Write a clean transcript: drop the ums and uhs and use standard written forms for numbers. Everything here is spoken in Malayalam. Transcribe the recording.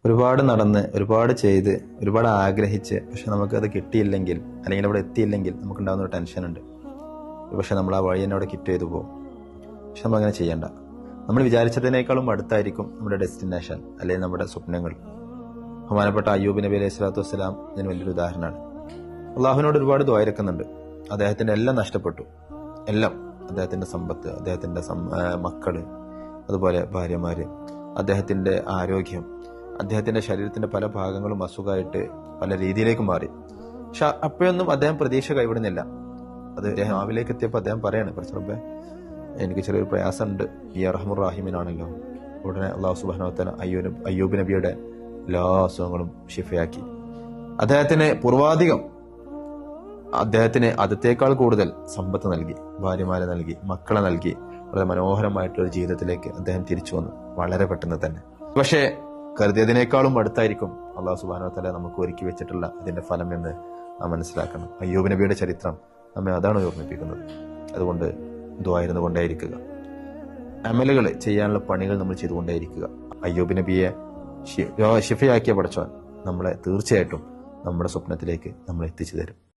ഒരുപാട് നടന്ന് ഒരുപാട് ചെയ്ത് ഒരുപാട് ആഗ്രഹിച്ച് പക്ഷെ നമുക്കത് കിട്ടിയില്ലെങ്കിൽ അല്ലെങ്കിൽ അവിടെ എത്തിയില്ലെങ്കിൽ നമുക്കുണ്ടാകുന്ന ഒരു ടെൻഷനുണ്ട്. പക്ഷെ നമ്മൾ ആ വഴി തന്നെ അവിടെ കിറ്റ് ചെയ്തു പോകും. പക്ഷെ നമ്മളങ്ങനെ ചെയ്യണ്ട. നമ്മൾ വിചാരിച്ചതിനേക്കാളും അടുത്തായിരിക്കും നമ്മുടെ ഡെസ്റ്റിനേഷൻ അല്ലെങ്കിൽ നമ്മുടെ സ്വപ്നങ്ങൾ. ബഹുമാനപ്പെട്ട അയ്യൂബ് നബി അലൈഹി സ്വലാത്തു വസ്സലാം ഇതിന് വലിയൊരു ഉദാഹരണമാണ്. അള്ളാഹുവിനോട് ഒരുപാട് ദ്വാരക്കുന്നുണ്ട്. അദ്ദേഹത്തിന്റെ എല്ലാം നഷ്ടപ്പെട്ടു. എല്ലാം, അദ്ദേഹത്തിന്റെ സമ്പത്ത്, അദ്ദേഹത്തിന്റെ മക്കള്, അതുപോലെ ഭാര്യമാര്, അദ്ദേഹത്തിന്റെ ആരോഗ്യം, അദ്ദേഹത്തിന്റെ ശരീരത്തിന്റെ പല ഭാഗങ്ങളും അസുഖമായിട്ട് പല രീതിയിലേക്ക് മാറി. പക്ഷെ അപ്പോഴൊന്നും അദ്ദേഹം പ്രതീക്ഷ കൈവിടുന്നില്ല. അത് അദ്ദേഹം ആവിലേക്ക് എത്തിയപ്പോൾ അദ്ദേഹം പറയാണ്, പ്രശ്നപ്പേ എനിക്ക് ചെറിയൊരു പ്രയാസമുണ്ട്, ഈ അർഹമുർ റാഹിമീനാണല്ലോ. ഉടനെ അള്ളാഹു സുബ്ഹാനഹു വ തആല അയ്യൂബ് നബിയുടെ എല്ലാ അസുഖങ്ങളും ഷിഫയാക്കി. അദ്ദേഹത്തിന് പൂർവാധികം, അദ്ദേഹത്തിന് അതത്തേക്കാൾ കൂടുതൽ സമ്പത്ത് നൽകി, ഭാര്യമാരെ നൽകി, മക്കളെ നൽകി. വളരെ മനോഹരമായിട്ടുള്ള ജീവിതത്തിലേക്ക് അദ്ദേഹം തിരിച്ചു വന്നു, വളരെ പെട്ടെന്ന് തന്നെ. പക്ഷേ കരുതിയതിനേക്കാളും അടുത്തായിരിക്കും അള്ളാഹു സുബ്ഹാനഹു വ തആല നമുക്ക് ഒരുക്കി വെച്ചിട്ടുള്ള ഇതിന്റെ ഫലം എന്ന് നാം മനസ്സിലാക്കണം. അയ്യൂബ് നബിയുടെ ചരിത്രം നമ്മെ അതാണ് ഓർമ്മിപ്പിക്കുന്നത്. അതുകൊണ്ട് ദുആയിരുന്നു കൊണ്ടേയിരിക്കുക, അമലുകൾ ചെയ്യാനുള്ള പണികൾ നമ്മൾ ചെയ്തുകൊണ്ടേയിരിക്കുക. അയ്യൂബ് നബിയെ ശിഫയാക്കിയ പടച്ചവൻ നമ്മളെ തീർച്ചയായിട്ടും നമ്മുടെ സ്വപ്നത്തിലേക്ക് നമ്മൾ എത്തിച്ചു തരും.